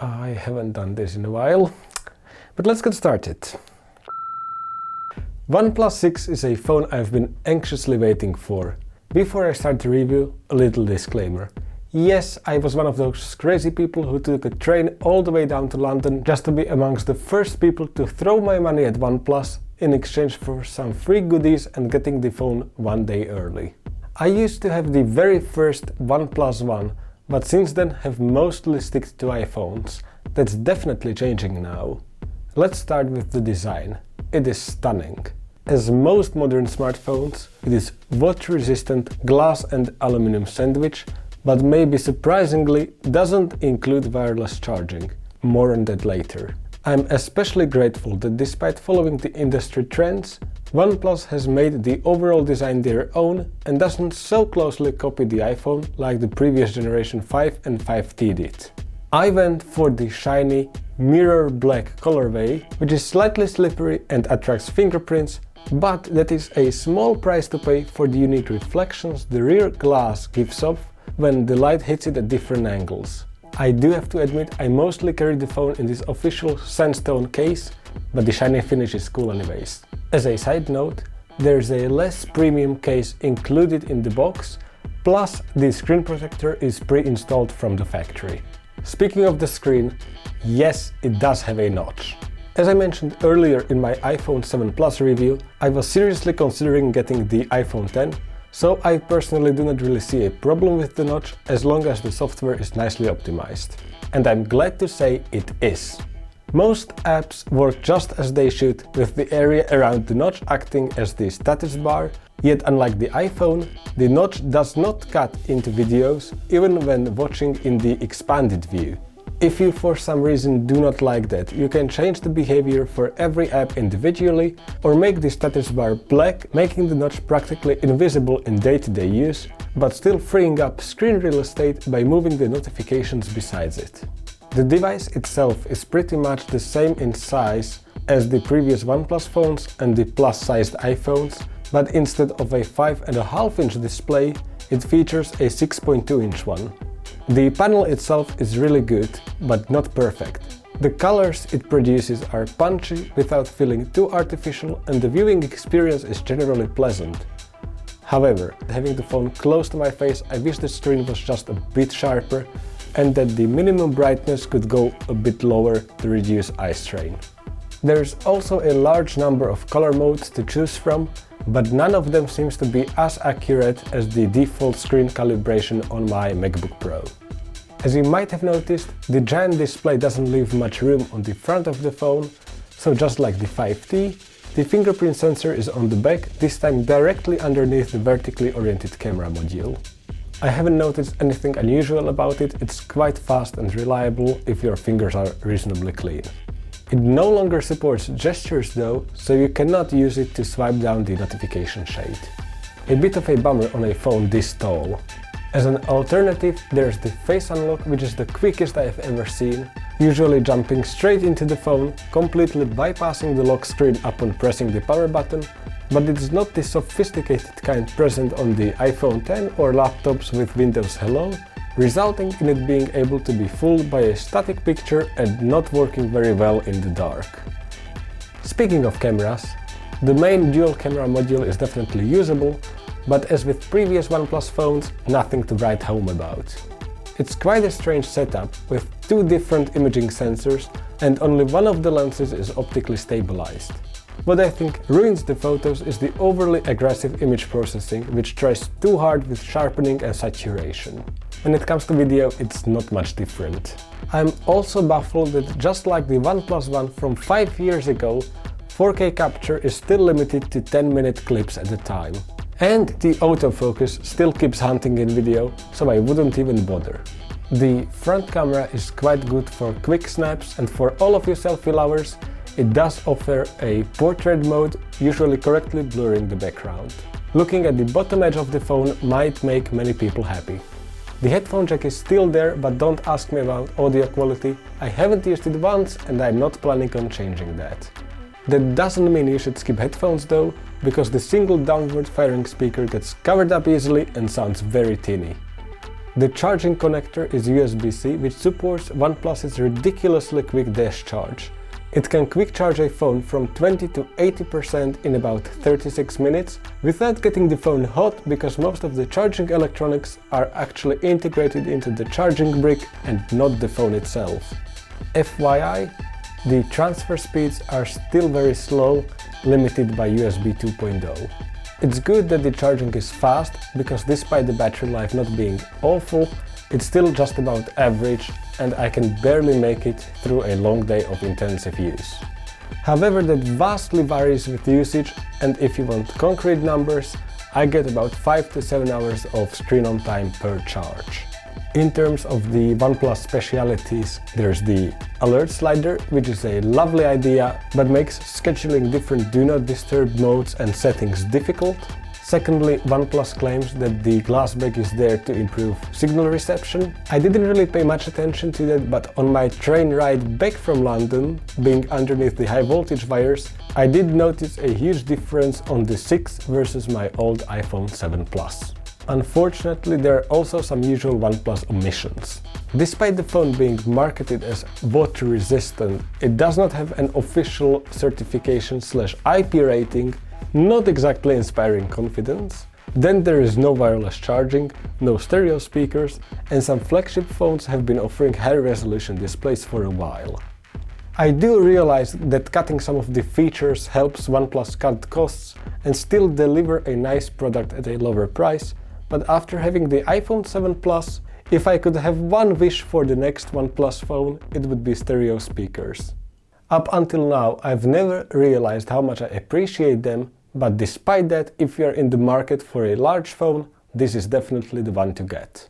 I haven't done this in a while, but let's get started. OnePlus 6 is a phone I've been anxiously waiting for. Before I start the review, a little disclaimer. Yes, I was one of those crazy people who took a train all the way down to London just to be amongst the first people to throw my money at OnePlus in exchange for some free goodies and getting the phone one day early. I used to have the very first OnePlus One, but since then have mostly stuck to iPhones. That's definitely changing now. Let's start with the design. It is stunning. As most modern smartphones, it is water-resistant glass and aluminum sandwich, but maybe surprisingly doesn't include wireless charging. More on that later. I'm especially grateful that despite following the industry trends, OnePlus has made the overall design their own and doesn't so closely copy the iPhone like the previous generation 5 and 5T did. I went for the shiny mirror black colorway, which is slightly slippery and attracts fingerprints, but that is a small price to pay for the unique reflections the rear glass gives off when the light hits it at different angles. I do have to admit I mostly carry the phone in this official sandstone case, but the shiny finish is cool anyways. As a side note, there's a less premium case included in the box, plus the screen protector is pre-installed from the factory. Speaking of the screen, yes, it does have a notch. As I mentioned earlier in my iPhone 7 Plus review, I was seriously considering getting the iPhone 10, so I personally do not really see a problem with the notch as long as the software is nicely optimized. And I'm glad to say it is. Most apps work just as they should, with the area around the notch acting as the status bar, yet unlike the iPhone, the notch does not cut into videos even when watching in the expanded view. If you for some reason do not like that, you can change the behavior for every app individually or make the status bar black, making the notch practically invisible in day-to-day use, but still freeing up screen real estate by moving the notifications besides it. The device itself is pretty much the same in size as the previous OnePlus phones and the plus-sized iPhones, but instead of a 5.5-inch display, it features a 6.2-inch one. The panel itself is really good, but not perfect. The colors it produces are punchy without feeling too artificial, and the viewing experience is generally pleasant. However, having the phone close to my face, I wish the screen was just a bit sharper and that the minimum brightness could go a bit lower to reduce eye strain. There's also a large number of color modes to choose from, but none of them seems to be as accurate as the default screen calibration on my MacBook Pro. As you might have noticed, the giant display doesn't leave much room on the front of the phone, so just like the 5T, the fingerprint sensor is on the back, this time directly underneath the vertically oriented camera module. I haven't noticed anything unusual about it, it's quite fast and reliable if your fingers are reasonably clean. It no longer supports gestures though, so you cannot use it to swipe down the notification shade. A bit of a bummer on a phone this tall. As an alternative, there's the face unlock, which is the quickest I have ever seen, usually jumping straight into the phone, completely bypassing the lock screen upon pressing the power button, but it's not the sophisticated kind present on the iPhone 10 or laptops with Windows Hello, resulting in it being able to be fooled by a static picture and not working very well in the dark. Speaking of cameras, the main dual camera module is definitely usable, but as with previous OnePlus phones, nothing to write home about. It's quite a strange setup, with two different imaging sensors and only one of the lenses is optically stabilized. What I think ruins the photos is the overly aggressive image processing, which tries too hard with sharpening and saturation. When it comes to video, it's not much different. I'm also baffled that just like the OnePlus One from 5 years ago, 4K capture is still limited to 10-minute clips at a time. And the autofocus still keeps hunting in video, so I wouldn't even bother. The front camera is quite good for quick snaps, and for all of you selfie lovers, it does offer a portrait mode, usually correctly blurring the background. Looking at the bottom edge of the phone might make many people happy. The headphone jack is still there, but don't ask me about audio quality. I haven't used it once and I'm not planning on changing that. That doesn't mean you should skip headphones though, because the single downward firing speaker gets covered up easily and sounds very tinny. The charging connector is USB-C, which supports OnePlus's ridiculously quick dash charge. It can quick charge a phone from 20 to 80% in about 36 minutes without getting the phone hot, because most of the charging electronics are actually integrated into the charging brick and not the phone itself. FYI, the transfer speeds are still very slow, limited by USB 2.0. It's good that the charging is fast, because despite the battery life not being awful, it's still just about average, and I can barely make it through a long day of intensive use. However, that vastly varies with usage, and if you want concrete numbers, I get about 5 to 7 hours of screen on time per charge. In terms of the OnePlus specialities, there's the alert slider, which is a lovely idea, but makes scheduling different do not disturb modes and settings difficult. Secondly, OnePlus claims that the glass back is there to improve signal reception. I didn't really pay much attention to that, but on my train ride back from London, being underneath the high voltage wires, I did notice a huge difference on the 6 versus my old iPhone 7 Plus. Unfortunately, there are also some usual OnePlus omissions. Despite the phone being marketed as water resistant, it does not have an official certification/IP rating, not exactly inspiring confidence. Then there is no wireless charging, no stereo speakers, and some flagship phones have been offering high-resolution displays for a while. I do realize that cutting some of the features helps OnePlus cut costs and still deliver a nice product at a lower price, but after having the iPhone 7 Plus, if I could have one wish for the next OnePlus phone, it would be stereo speakers. Up until now, I've never realized how much I appreciate them, but despite that, if you are in the market for a large phone, this is definitely the one to get.